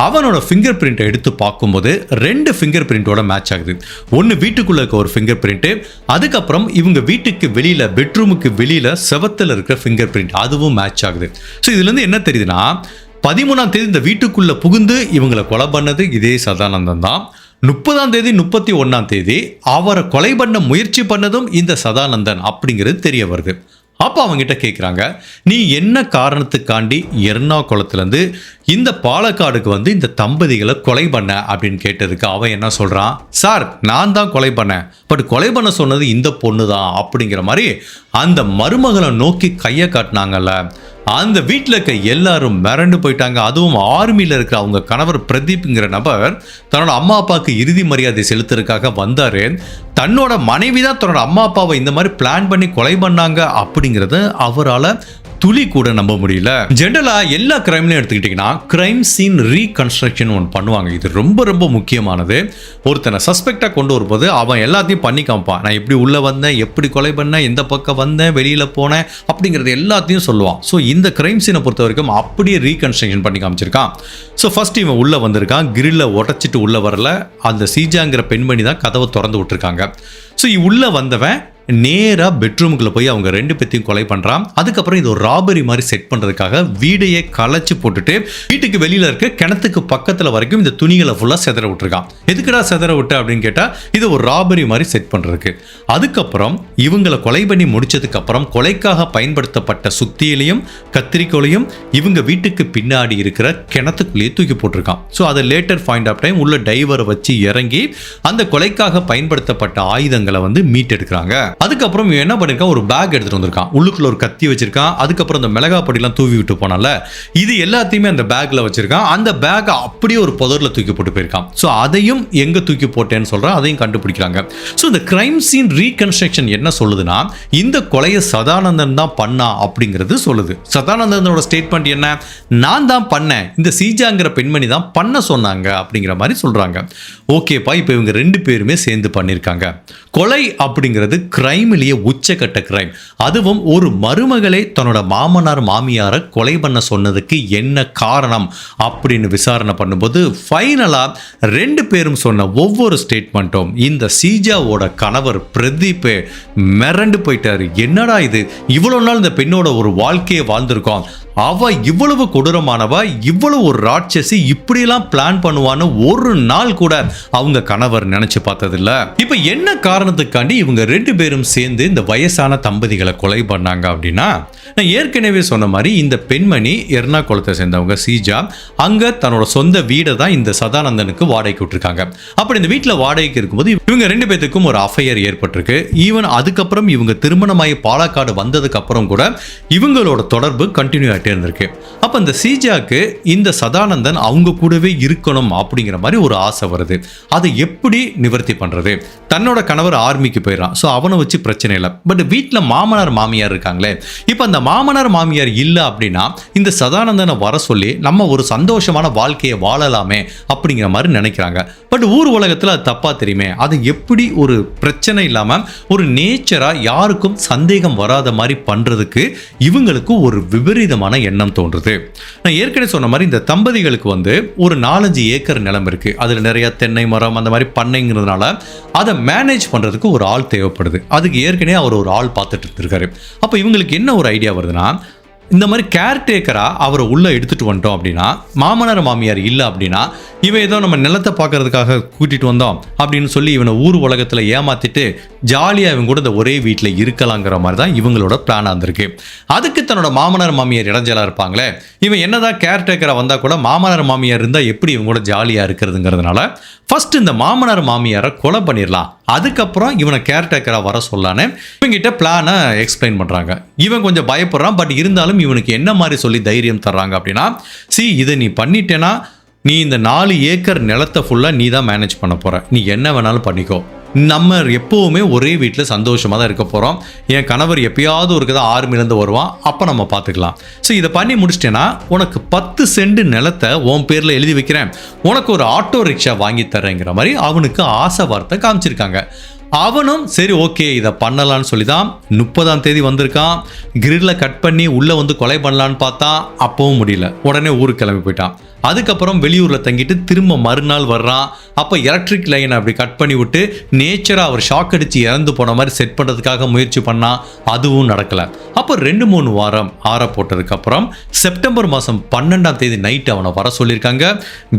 S1: அவனோட ஃபிங்கர் பிரிண்ட்டை எடுத்து பார்க்கும்போது 2 ஃபிங்கர் பிரிண்டோட மேட்ச் ஆகுது. ஒன்று வீட்டுக்குள்ள இருக்க ஒரு ஃபிங்கர் பிரிண்ட், அதுக்கப்புறம் இவங்க வீட்டுக்கு வெளியில பெட்ரூமுக்கு வெளியில செவத்தில் இருக்கிற ஃபிங்கர் பிரிண்ட் அதுவும் மேட்ச் ஆகுது. ஸோ இதுல இருந்து என்ன தெரியுதுன்னா 13ஆம் தேதி இந்த வீட்டுக்குள்ள புகுந்து இவங்களை கொலை பண்ணது இதே சதானந்தன் தான். 30ஆம் தேதி 31ஆம் தேதி அவரை கொலை பண்ண முயற்சி பண்ணதும் இந்த சதானந்தன் அப்படிங்கிறது தெரிய வருது. அப்போ அவங்ககிட்ட கேட்குறாங்க, நீ என்ன காரணத்துக்காண்டி எர்ணாகுளத்துலேருந்து இந்த பாலக்காடுக்கு வந்து இந்த தம்பதிகளை கொலை பண்ண அப்படின்னு கேட்டதுக்கு அவன் என்ன சொல்கிறான், சார் நான் தான் கொலை பண்ணேன், பட் கொலை பண்ண சொன்னது இந்த பொண்ணு தான் அப்படிங்கிற மாதிரி அந்த மருமகளை நோக்கி கையை காட்டினாங்கல்ல. அந்த வீட்டில் இருக்க எல்லாரும் மிரண்டு போயிட்டாங்க. அதுவும் ஆர்மியில் இருக்கிற அவங்க கணவர் பிரதீப்ங்கிற நபர் தன்னோட அம்மா அப்பாவுக்கு இறுதி மரியாதை செலுத்துறதுக்காக வந்தாரு. தன்னோட மனைவி தான் தன்னோட அம்மா அப்பாவை இந்த மாதிரி பிளான் பண்ணி கொலை பண்ணாங்க அப்படிங்கிறத அவரால் துளி கூட நம்ப முடியல. ஜெனரலா எல்லா கிரைம்லையும் எடுத்துக்கிட்டீங்கன்னா கிரைம் சீன் ரீகன்ஸ்ட்ரக்ஷன் ஒன்று பண்ணுவாங்க. இது ரொம்ப ரொம்ப முக்கியமானது. ஒருத்தனை சஸ்பெக்டாக கொண்டு வரும்போது அவன் எல்லாத்தையும் பண்ணி காமிப்பான். நான் எப்படி உள்ளே வந்தேன், எப்படி கொலை பண்ணேன், எந்த பக்கம் வந்தேன், வெளியில் போனேன் அப்படிங்கிறது எல்லாத்தையும் சொல்லுவான். ஸோ இந்த கிரைம் சீனை பொறுத்த வரைக்கும் அப்படியே ரீகன்ஸ்ட்ரக்ஷன் பண்ணி காமிச்சிருக்கான். ஸோ ஃபர்ஸ்ட் இவன் உள்ளே வந்திருக்கான், கிரில்லை உடச்சிட்டு உள்ளே வரல. அந்த சீஜாங்கிற பெண்மணி தான் கதவை திறந்து விட்டுருக்காங்க. ஸோ உள்ளே வந்தவன் நேராக பெட்ரூமுக்குள்ளே போய் அவங்க 2 பேத்தையும் கொலை பண்ணுறான். அதுக்கப்புறம் இது ஒரு ராபரி மாதிரி செட் பண்ணுறதுக்காக வீடையே களைச்சி போட்டுட்டு வீட்டுக்கு வெளியில் இருக்க கிணத்துக்கு பக்கத்தில் வரைக்கும் இந்த துணிகளை ஃபுல்லாக செதற விட்டுருக்கான். எதுக்குடா செதற விட்ட அப்படின்னு கேட்டால் இது ஒரு ராபரி மாதிரி செட் பண்ணுறதுக்கு. அதுக்கப்புறம் இவங்களை கொலை பண்ணி முடிச்சதுக்கப்புறம் கொலைக்காக பயன்படுத்தப்பட்ட சுத்தியிலையும் கத்திரிக்கோளையும் இவங்க வீட்டுக்கு பின்னாடி இருக்கிற கிணத்துக்குள்ளேயே தூக்கி போட்டிருக்கான். ஸோ அதை லேட்டர் பாயிண்ட் ஆஃப் டைம் உள்ள டைவரை வச்சு இறங்கி அந்த கொலைக்காக பயன்படுத்தப்பட்ட ஆயுதங்களை வந்து மீட்டெடுக்கிறாங்க. அதுக்கப்புறம் என்ன பண்ணிருக்கான், ஒரு பேக் எடுத்துட்டு வந்திருக்கான். உள்ளுக்குள்ள ஒரு கத்தி வச்சிருக்கான். அதுக்கப்புறம் இந்த மிளகா பொடியெல்லாம் தூவி விட்டு போனால இது எல்லாத்தையுமே அந்த பேக்ல வச்சிருக்கான். அந்த பேக் அப்படியே ஒரு புதர்ல தூக்கி போட்டு போயிருக்கான். ஸோ அதையும் எங்க தூக்கி போட்டேன்னு சொல்றான், அதையும் கண்டுபிடிக்கிறாங்க. ஸோ இந்த கிரைம் சீன் ரீகன்ஸ்ட்ரக்ஷன் என்ன சொல்லுதுன்னா இந்த கொலையை சதானந்தன் தான் பண்ணா அப்படிங்கிறது சொல்லுது. சதானந்தனோட ஸ்டேட்மெண்ட் என்ன, நான் தான் பண்ணேன், இந்த சீஜாங்கிற பெண்மணி தான் பண்ண சொன்னாங்க அப்படிங்கிற மாதிரி சொல்றாங்க. ஓகேப்பா, இப்போ இவங்க 2 பேருமே சேர்ந்து பண்ணியிருக்காங்க. கொலை அப்படிங்கிறது கிரைமிலேயே உச்சக்கட்ட கிரைம். அதுவும் ஒரு மருமகளை தன்னோட மாமனார் மாமியாரை கொலை பண்ண சொன்னதுக்கு என்ன காரணம் அப்படின்னு விசாரணை பண்ணும்போது ஃபைனலா 2 பேரும் சொன்ன ஒவ்வொரு ஸ்டேட்மெண்ட்டும் இந்த சீஜாவோட கணவர் பிரதீப் மிரண்டு போயிட்டாரு. என்னடா இது, இவ்வளவு நாள் இந்த பெண்ணோட ஒரு வாழ்க்கையை வாழ்ந்திருக்கோம், அவ இவ்வளவு கொடூரமானவ, இவ்வளவு ஒரு ராட்சசி, இப்படியெல்லாம் பிளான் பண்ணுவான்னு ஒரு நாள் கூட அவங்க கணவர் நினைச்சு பார்த்ததில்ல. இப்ப என்ன காரணத்துக்காண்டி இவங்க 2 பேரும் சேர்ந்து இந்த வயசான தம்பதிகளை கொலை பண்ணாங்க அப்படின்னா, நான் ஏற்கனவே சொன்ன மாதிரி இந்த பெண்மணி எர்ணாகுளத்தை சேர்ந்தவங்க சீஜா. அங்க தன்னோட சொந்த வீடை தான் இந்த சதானந்தனுக்கு வாடகைக்கு விட்டுருக்காங்க. அப்படி இந்த வீட்டில் வாடகைக்கு இருக்கும்போது இவங்க 2 பேத்துக்கும் ஒரு அஃபையர் ஏற்பட்டிருக்கு. ஈவன் அதுக்கப்புறம் இவங்க திருமணமாகி பாலக்காடு வந்ததுக்கு அப்புறம் கூட இவங்களோட தொடர்பு கண்டினியூ ஆகிட்டே இருந்திருக்கு. அப்ப இந்த சீஜாக்கு இந்த சதானந்தன் அவங்க கூடவே இருக்கணும் அப்படிங்கிற மாதிரி ஒரு ஆசை வருது. அதை எப்படி நிவர்த்தி பண்றது? தன்னோட கணவர் ஆர்மிக்கு போயிடறான். ஸோ அவனை வச்சு பிரச்சனை இல்லை. பட் வீட்டில் மாமனார் மாமியார் இருக்காங்களே, இப்போ அந்த மாமனார் மாமியார் இல்லை அப்படின்னா இந்த சதானந்தனை வர சொல்லி நம்ம ஒரு சந்தோஷமான வாழ்க்கையை வாழலாமே அப்படிங்கிற மாதிரி நினைக்கிறாங்க. பட் ஊர் உலகத்தில் அது தப்பா தெரியுமே. அது எப்படி ஒரு பிரச்சனை இல்லாமல் ஒரு நேச்சரா யாருக்கும் சந்தேகம் வராத மாதிரி பண்றதுக்கு இவங்களுக்கு ஒரு விபரீதமான எண்ணம் தோன்றுது. நான் ஏற்கனவே சொன்ன மாதிரி இந்த தம்பதிகளுக்கு வந்து ஒரு 4-5 ஏக்கர் நிலம் இருக்கு. அதுல நிறைய தென்னை மரம் அந்த மாதிரி பண்ணைங்கிறதுனால அதை மேனேஜ் பண்றதுக்கு ஒரு ஆள் தேவைப்படுது. அதுக்கு ஏற்கனவே அவர் ஒரு ஆள் பார்த்துட்டு இருந்திருக்காரு. அப்ப இவங்களுக்கு என்ன ஒரு ஐடியா வருதுன்னா, இந்த மாதிரி கேர்டேக்கராக அவரை உள்ளே எடுத்துகிட்டு வந்துட்டோம் அப்படின்னா, மாமனார் மாமியார் இல்லை அப்படின்னா, இவன் ஏதோ நம்ம நிலத்தை பார்க்கறதுக்காக கூட்டிகிட்டு வந்தோம் அப்படின்னு சொல்லி இவனை ஊர் உலகத்தில் ஏமாற்றிட்டு ஜாலியாக இவங்க கூட இந்த ஒரே வீட்டில் இருக்கலாங்கிற மாதிரி தான் இவங்களோட பிளானாக இருந்திருக்கு. அதுக்கு தன்னோட மாமனார் மாமியார் இடைஞ்சலாக இருப்பாங்களே, இவன் என்னதான் கேர்டேக்கராக வந்தால் கூட மாமனார் மாமியார் இருந்தால் எப்படி இவங்க கூட ஜாலியாக இருக்கிறதுங்கிறதுனால ஃபர்ஸ்ட் இந்த மாமனார் மாமியாரை கொலை பண்ணிடலாம், அதுக்கப்புறம் இவனை கேர்டேக்கராக வர சொல்லான்னு இவங்கிட்ட பிளானை எக்ஸ்பிளைன் பண்ணுறாங்க. இவன் கொஞ்சம் பயப்படுறான். பட் இருந்தாலும் இவனுக்கு என்ன மாதிரி சொல்லி தைரியம் தர்றாங்க அப்படின்னா, இதை நீ பண்ணிட்டேன்னா நீ இந்த 4 ஏக்கர் நிலத்தை ஃபுல்லாக நீ தான் மேனேஜ் பண்ண போகிற, நீ என்ன வேணாலும் பண்ணிக்கோ, நம்ம எப்போவுமே ஒரே வீட்டில் சந்தோஷமாக தான் இருக்க போகிறோம், என் கணவர் எப்பயாவது ஒரு கதை ஆர்மிலேருந்து வருவான், அப்போ நம்ம பார்த்துக்கலாம். ஸோ இதை பண்ணி முடிச்சிட்டேன்னா உனக்கு 10 சென்ட் நிலத்தை உன் பேரில் எழுதி வைக்கிறேன், உனக்கு ஒரு ஆட்டோ ரிக்ஷா வாங்கி தரேங்கிற மாதிரி அவனுக்கு ஆசை வார்த்தை காமிச்சிருக்காங்க. அவனும் சரி ஓகே இதை பண்ணலான்னு சொல்லி தான் 30ஆம் தேதி வந்திருக்கான். கிரில்ல கட் பண்ணி உள்ளே வந்து கொலை பண்ணலான்னு பார்த்தா அப்பவும் முடியல, உடனே ஊருக்கு கிளம்பி போயிட்டான். அதுக்கப்புறம் வெளியூரில் தங்கிட்டு திரும்ப மறுநாள் வர்றான். அப்போ எலக்ட்ரிக் லைனை அப்படி கட் பண்ணி விட்டு நேச்சராக அவர் ஷாக் அடித்து இறந்து போன மாதிரி செட் பண்ணுறதுக்காக முயற்சி பண்ணால் அதுவும் நடக்கலை. அப்போ 2-3 வாரம் ஆற போட்டதுக்கப்புறம் செப்டம்பர் மாதம் 12ஆம் தேதி நைட்டு அவனை வர சொல்லியிருக்காங்க.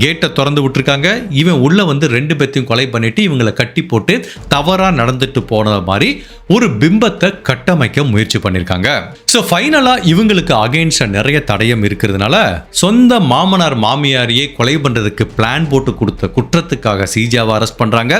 S1: கேட்டை திறந்து விட்டுருக்காங்க. இவன் உள்ளே வந்து 2 பேர்த்தையும் கொலை பண்ணிவிட்டு இவங்களை கட்டி போட்டு தவறாக நடந்துட்டு போன மாதிரி ஒரு பிம்பத்தை கட்டமைக்க முயற்சி பண்ணியிருக்காங்க. ஸோ ஃபைனலாக இவங்களுக்கு அகெயின்ஸ்டாக நிறைய தடயம் இருக்கிறதுனால சொந்த மாமனார் மாமியாரையே கொலை பண்ணுறதுக்கு பிளான் போட்டு கொடுத்த குற்றத்துக்காக சீஜாவை அரெஸ்ட் பண்ணுறாங்க.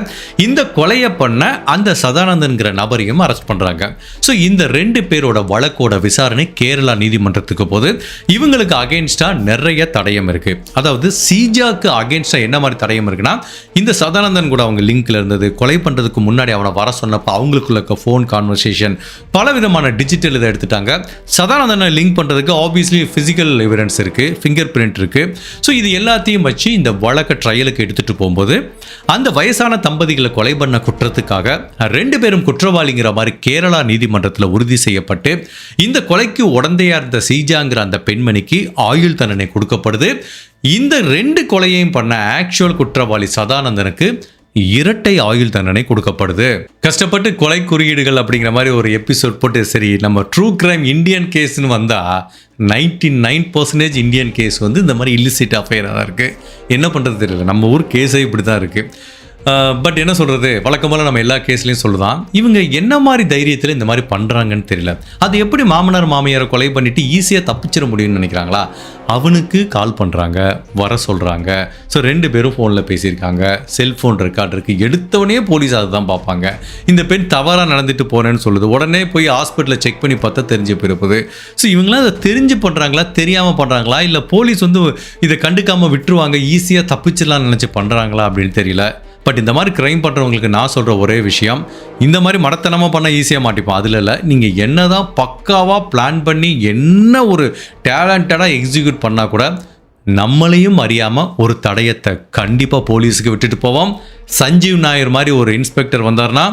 S1: இந்த கொலையை பண்ண அந்த சதானந்தன்கிற நபரையும் அரெஸ்ட் பண்ணுறாங்க. ஸோ இந்த 2 பேரோட வழக்கோட விசாரணை கேரளா நீதிமன்றத்துக்கு போது இவங்களுக்கு அகெயின்ஸ்டாக நிறைய தடயம் இருக்குது. அதாவது சீஜாக்கு அகெயின்ஸ்டாக என்ன மாதிரி தடயம் இருக்குன்னா, இந்த சதானந்தன் கூட அவங்க லிங்க்ல இருந்தது, கொலை பண்ணுறதுக்கு முன்னாடி அவனை வர சொன்னப்போ அவங்களுக்குள்ள இருக்க ஃபோன் கான்வர்சேஷன், பல விதமான டிஜிட்டல் இதை எடுத்துட்டாங்க. சதானந்தனை லிங்க் பண்ணுறதுக்கு ஆப்வியஸ்லி ஃபிசிக்கல் எவிடன்ஸ் இருக்குது, ஃபிங்கர் பிரிண்ட் இருக்குது. ஸோ இது எல்லாத்தையும் வச்சு இந்த வழக்க ட்ரையலுக்கு எடுத்துகிட்டு போகும்போது அந்த வயசான தம்பதிகளை கொலை பண்ண குற்றத்துக்காக 2 பேரும் குற்றவாளிங்கிற மாதிரி கேரளா நீதிமன்றத்தில் உறுதி செய்யப்பட்டு இந்த கொலைக்கு உடந்தையாக இருந்த சீஜாங்கிற அந்த பெண்மணிக்கு ஆயுள் தண்டனை கொடுக்கப்படுது. இந்த 2 கொலையையும் பண்ண ஆக்சுவல் குற்றவாளி சதானந்தனுக்கு இரட்டை ஆயுள் தண்டனை கொடுக்கப்படுது. கஷ்டப்பட்டு கொலை குறியீடுகள் அப்படிங்கிற மாதிரி ஒரு எபிசோட் போட்டு சரி நம்ம ட்ரூ கிரைம் இந்தியன் கேஸ்ன்னு வந்தால் 99% இந்தியன் கேஸ் வந்து இந்த மாதிரி இல்லிசிட் அஃபேராக தான் இருக்குது. என்ன பண்ணுறது தெரியல, நம்ம ஊர் கேஸே இப்படி தான் இருக்குது. பட் என்ன சொல்கிறது, வழக்கமாக நம்ம எல்லா கேஸ்லையும் சொல்லுதான், இவங்க என்ன மாதிரி தைரியத்தில் இந்த மாதிரி பண்ணுறாங்கன்னு தெரியல. அது எப்படி மாமனார் மாமியாரை கொலை பண்ணிவிட்டு ஈஸியாக தப்பிச்சிட முடியும்னு நினைக்கிறாங்களா? அவனுக்கு கால் பண்ணுறாங்க, வர சொல்கிறாங்க. ஸோ 2 பேரும் ஃபோனில் பேசியிருக்காங்க, செல்ஃபோன் ரெக்கார்ட் இருக்குது. எடுத்தவொடனே போலீஸ் அதை தான் பார்ப்பாங்க. இந்த பெண் தவறாக நடந்துட்டு போகிறேன்னு சொல்லுது, உடனே போய் ஹாஸ்பிட்டலில் செக் பண்ணி பார்த்தா தெரிஞ்சு போயிருப்பது. ஸோ இவங்களாம் அதை தெரிஞ்சு பண்ணுறாங்களா, தெரியாமல் பண்ணுறாங்களா, இல்லை போலீஸ் வந்து இதை கண்டுக்காமல் விட்டுருவாங்க, ஈஸியாக தப்பிச்சிடலாம்னு நினச்சி பண்ணுறாங்களா அப்படின்னு தெரியல. பட் இந்த மாதிரி க்ரைம் பண்ணுறவங்களுக்கு நான் சொல்கிற ஒரே விஷயம், இந்த மாதிரி மடத்தனமாக பண்ணால் ஈஸியாக மாட்டிப்போம். அதில் இல்லை, நீங்கள் என்ன தான் பக்காவாக பிளான் பண்ணி என்ன ஒரு டேலண்டடாக எக்ஸிக்யூட் பண்ணால் கூட நம்மளையும் அறியாமல் ஒரு தடயத்தை கண்டிப்பாக போலீஸுக்கு விட்டுட்டு போவோம். சஞ்சீவ் நாயர் மாதிரி ஒரு இன்ஸ்பெக்டர் வந்தார்னா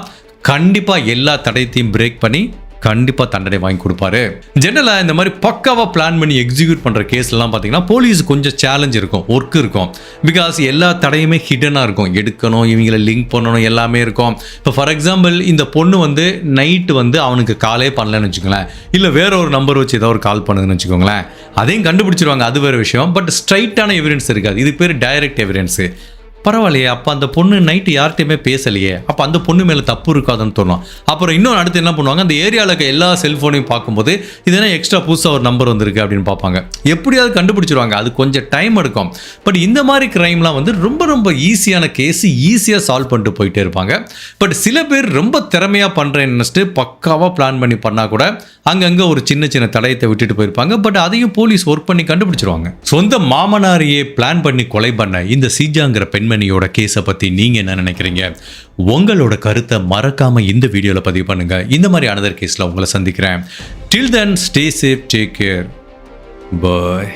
S1: கண்டிப்பாக எல்லா தடயத்தையும் பிரேக் பண்ணி கண்டிப்பாக தண்டனை வாங்கி கொடுப்பாரு. ஜெனரலாக இந்த மாதிரி பக்காவாக பிளான் பண்ணி எக்ஸிக்யூட் பண்ணுற கேஸ்லாம் பார்த்தீங்கன்னா போலீஸ் கொஞ்சம் சேலஞ்ச் இருக்கும், ஒர்க் இருக்கும். பிகாஸ் எல்லா தடையுமே ஹிடனாக இருக்கும், எடுக்கணும், இவங்களை லிங்க் பண்ணணும், எல்லாமே இருக்கும். இப்போ ஃபார் எக்ஸாம்பிள் இந்த பொண்ணு வந்து நைட்டு வந்து அவனுக்கு காலே பண்ணலன்னு வச்சுக்கோங்களேன், இல்லை வேற ஒரு நம்பர் வச்சு ஏதோ ஒரு கால் பண்ணுதுன்னு வச்சுக்கோங்களேன், அதையும் கண்டுபிடிச்சிருவாங்க, அது வேறு விஷயம். பட் ஸ்ட்ரைட்டான எவிடன்ஸ் இருக்காது, இது பேர் டைரக்ட் எவிடன்ஸு. பரவாயில்லையே, அப்போ அந்த பொண்ணு நைட்டு யார்கிட்டையுமே பேசலையே, அப்போ அந்த பொண்ணு மேலே தப்பு இருக்காதுன்னு தோணும். அப்புறம் இன்னொன்று அடுத்து என்ன பண்ணுவாங்க, அந்த ஏரியாவில் இருக்க எல்லா செல்ஃபோனையும் பார்க்கும்போது இதெல்லாம் எக்ஸ்ட்ரா புதுசாக ஒரு நம்பர் வந்திருக்கு அப்படின்னு பார்ப்பாங்க. எப்படியாவது கண்டுபிடிச்சிருவாங்க, அது கொஞ்சம் டைம் எடுக்கும். பட் இந்த மாதிரி க்ரைம்லாம் வந்து ரொம்ப ரொம்ப ஈஸியான கேஸ், ஈஸியாக சால்வ் பண்ணிட்டு போயிட்டே இருப்பாங்க. பட் சில பேர் ரொம்ப திறமையாக பண்ணுறேன்னு நினச்சிட்டு பக்காவாக பிளான் பண்ணி பண்ணால் கூட அங்கங்கே ஒரு சின்ன சின்ன தடயத்தை விட்டுட்டு போயிருப்பாங்க. பட் அதையும் போலீஸ் ஒர்க் பண்ணி கண்டுபிடிச்சிருவாங்க. சொந்த மாமனாரையே பிளான் பண்ணி கொலை பண்ண இந்த சீஜாங்கிற பெண்மணியோட கேஸை பற்றி நீங்கள் என்ன நினைக்கிறீங்க? உங்களோட கருத்தை மறக்காம இந்த வீடியோவில் பதிவு பண்ணுங்க. இந்த மாதிரி அனதர் கேஸில் உங்களை சந்திக்கிறேன். Till then stay safe, take care, பாய்.